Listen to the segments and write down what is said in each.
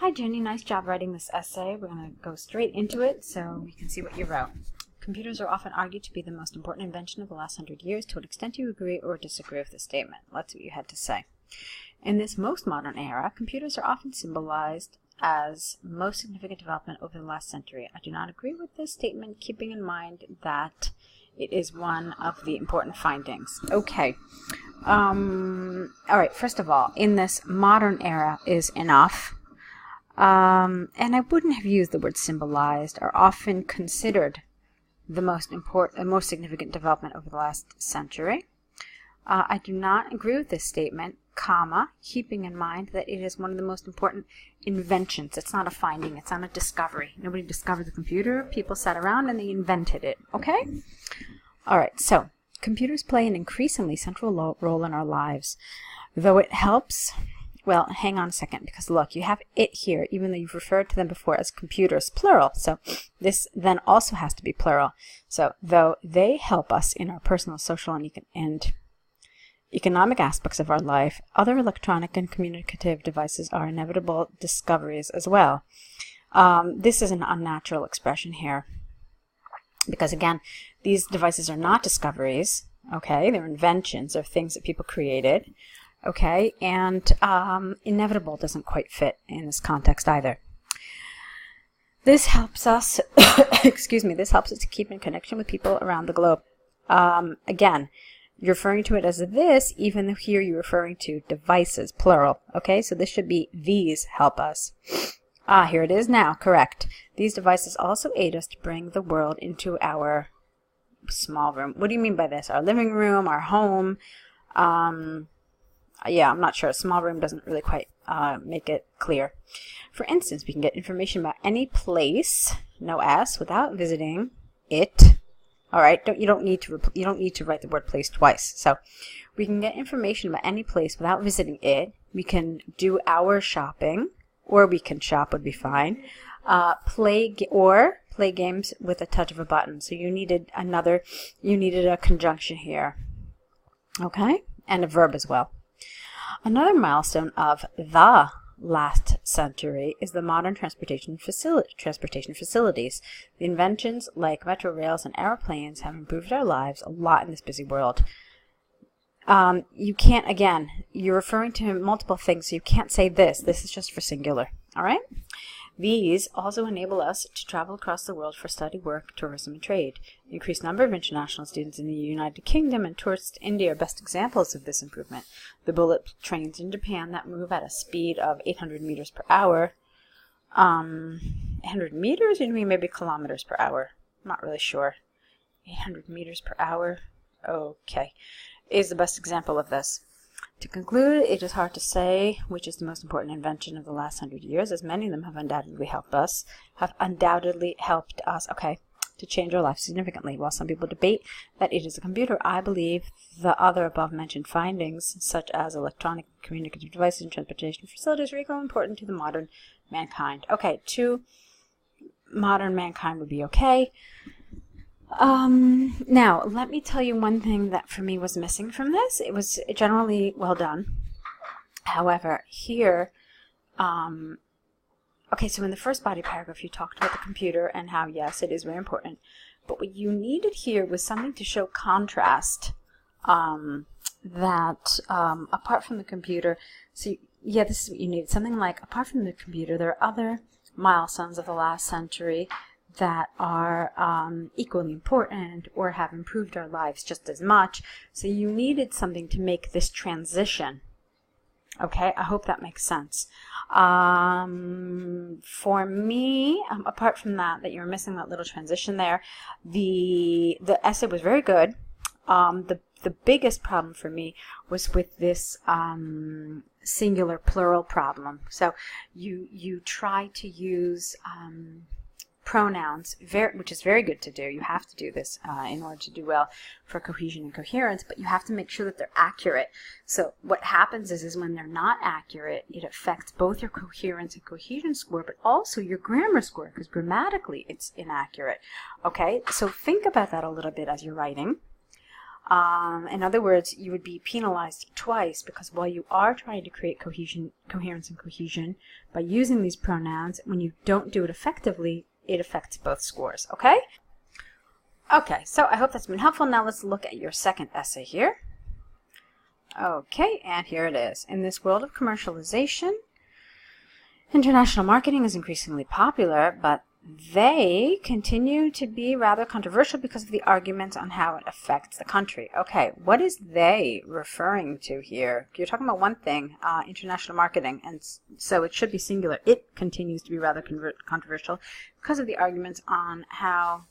Hi Jyni, nice job writing this essay. We're going to go straight into it so we can see what you wrote. Computers are often argued to be the most important invention of the last 100 years. To what extent do you agree or disagree with this statement? Let's see what you had to say. In this most modern era, computers are often symbolized as most significant development over the last century. I do not agree with this statement, keeping in mind that it is one of the important findings. Okay. All right, first of all, in this modern era is enough. And I wouldn't have used the word symbolized, are often considered the most important, most significant development over the last century. I do not agree with this statement, comma, keeping in mind that it is one of the most important inventions. It's not a finding, it's not a discovery. Nobody discovered the computer, people sat around and they invented it, okay? All right, so computers play an increasingly central role in our lives. Though it helps, well, hang on a second, because look, you have it here, even though you've referred to them before as computers, plural. So this then also has to be plural. So though they help us in our personal, social, and economic aspects of our life, other electronic and communicative devices are inevitable discoveries as well. This is an unnatural expression here, because again, these devices are not discoveries, okay? They're inventions, they're things that people created. Okay, and inevitable doesn't quite fit in this context either. This helps us, excuse me, this helps us to keep in connection with people around the globe. Again, you're referring to it as this, even though here you're referring to devices, plural. Okay, so this should be these help us. Here it is now, correct. These devices also aid us to bring the world into our small room. What do you mean by this? Our living room, our home, yeah, I'm not sure. A small room doesn't really quite make it clear. For instance, we can get information about any place, no S, without visiting it. All right, you don't need to write the word place twice. So we can get information about any place without visiting it. We can do our shopping, or we can shop would be fine. Play games with a touch of a button. So you needed a conjunction here. Okay, and a verb as well. Another milestone of the last century is the modern transportation facilities. The inventions like metro rails and airplanes have improved our lives a lot in this busy world. You can't, again, you're referring to multiple things, so you can't say this. This is just for singular, all right? These also enable us to travel across the world for study, work, tourism, and trade. The increased number of international students in the United Kingdom and tourists to India are best examples of this improvement. The bullet trains in Japan that move at a speed of 800 meters per hour. 800 meters? You mean maybe kilometers per hour? I'm not really sure. 800 meters per hour? Okay. Is the best example of this. To conclude, it is hard to say which is the most important invention of the last 100 years, as many of them have undoubtedly helped us, to change our lives significantly. While some people debate that it is a computer, I believe the other above-mentioned findings, such as electronic communicative devices and transportation facilities, are equally important to the modern mankind. Okay, to modern mankind would be okay. Now, let me tell you one thing that for me was missing from this. It was generally well done. However, here, okay, so in the first body paragraph, you talked about the computer and how, yes, it is very important. But what you needed here was something to show contrast, that apart from the computer, so yeah, this is what you needed. Something like, apart from the computer, there are other milestones of the last century that are equally important or have improved our lives just as much. So you needed something to make this transition. Okay, I hope that makes sense. For me, apart from that you're missing that little transition there, the essay was very good. The biggest problem for me was with this singular plural problem. So you try to use pronouns, which is very good to do. You have to do this in order to do well for cohesion and coherence, but you have to make sure that they're accurate. So what happens is when they're not accurate, it affects both your coherence and cohesion score, but also your grammar score, because grammatically it's inaccurate. Okay, so think about that a little bit as you're writing. In other words, you would be penalized twice, because while you are trying to create coherence and cohesion by using these pronouns, when you don't do it effectively, it affects both scores, okay? Okay, so I hope that's been helpful. Now let's look at your second essay here. Okay, and here it is. In this world of commercialization, international marketing is increasingly popular, but they continue to be rather controversial because of the arguments on how it affects the country. Okay, what is they referring to here? You're talking about one thing, international marketing, and so it should be singular. It continues to be rather controversial because of the arguments on how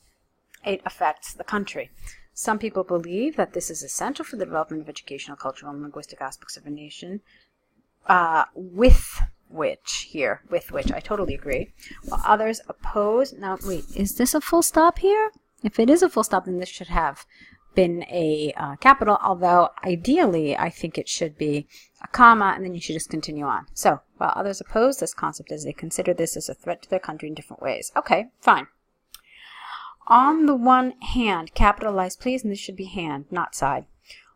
it affects the country. Some people believe that this is essential for the development of educational, cultural, and linguistic aspects of a nation, with which I totally agree, while others oppose. Now, wait, is this a full stop here? If it is a full stop, then this should have been a capital, although ideally I think it should be a comma, and then you should just continue on. So, while others oppose this concept as they consider this as a threat to their country in different ways. Okay, fine. On the one hand, capitalize please, and this should be hand, not side.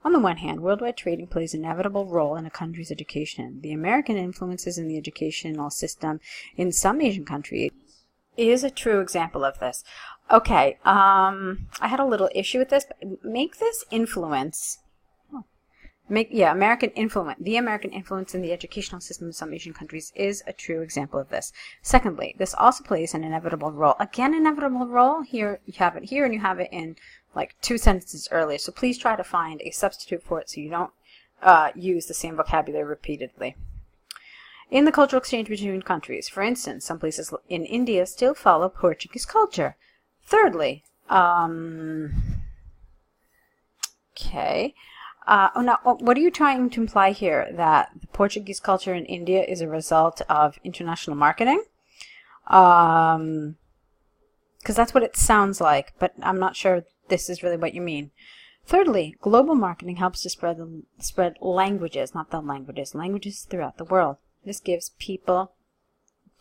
On the one hand, worldwide trading plays an inevitable role in a country's education. The American influences in the educational system in some Asian countries is a true example of this. Okay, I had a little issue with this, but make this influence. American influence. The American influence in the educational system in some Asian countries is a true example of this. Secondly, this also plays an inevitable role. Again, inevitable role. Here, you have it here, and you have it in like 2 sentences earlier. So please try to find a substitute for it so you don't use the same vocabulary repeatedly. In the cultural exchange between countries, for instance, some places in India still follow Portuguese culture. Thirdly, okay. Now, what are you trying to imply here? That the Portuguese culture in India is a result of international marketing? Because that's what it sounds like, but I'm not sure this is really what you mean. Thirdly, global marketing helps to spread languages, not the languages, languages throughout the world. This gives people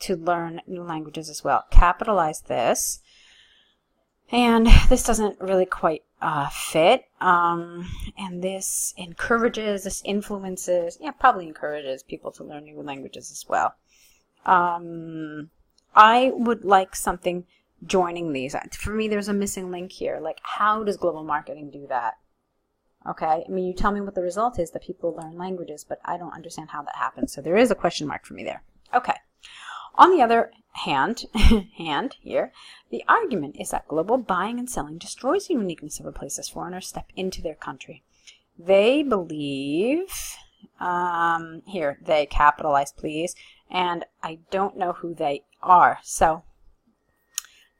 to learn new languages as well. Capitalize this. And this doesn't really quite fit, and this encourages, this influences, probably encourages people to learn new languages as well. I would like something joining these. For me, there's a missing link here. Like, how does global marketing do that? Okay, I mean, you tell me what the result is, that people learn languages, but I don't understand how that happens. So there is a question mark for me there. Okay. On the other hand, here, the argument is that global buying and selling destroys the uniqueness of a place as foreigners step into their country. They believe, here, they capitalize please, and I don't know who they are. So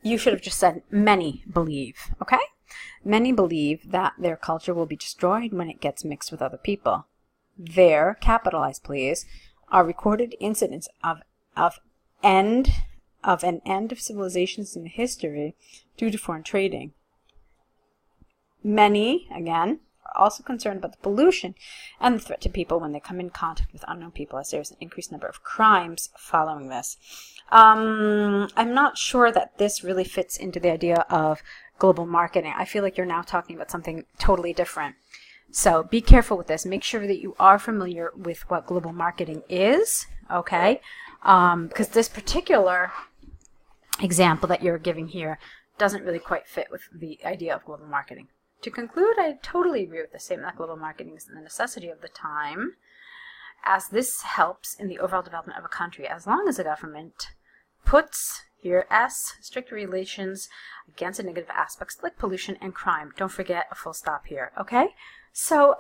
you should have just said many believe, okay? Many believe that their culture will be destroyed when it gets mixed with other people. Their, capitalize please, are recorded incidents of an end of civilizations in history due to foreign trading. Many, again, are also concerned about the pollution and the threat to people when they come in contact with unknown people, as there's an increased number of crimes following this. I'm not sure that this really fits into the idea of global marketing. I feel like you're now talking about something totally different. So be careful with this. Make sure that you are familiar with what global marketing is, okay? Because this particular example that you're giving here doesn't really quite fit with the idea of global marketing. To conclude, I totally agree with the statement that global marketing is the necessity of the time, as this helps in the overall development of a country, as long as the government puts, here, strict relations against the negative aspects like pollution and crime. Don't forget a full stop here, okay? So,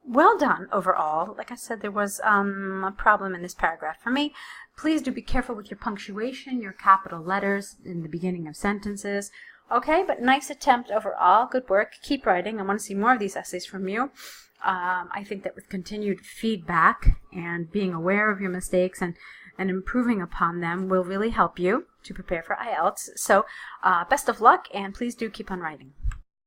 well done overall. Like I said, there was a problem in this paragraph for me. Please do be careful with your punctuation, your capital letters in the beginning of sentences. Okay, but nice attempt overall. Good work. Keep writing. I want to see more of these essays from you. I think that with continued feedback and being aware of your mistakes and improving upon them will really help you to prepare for IELTS. So best of luck, and please do keep on writing.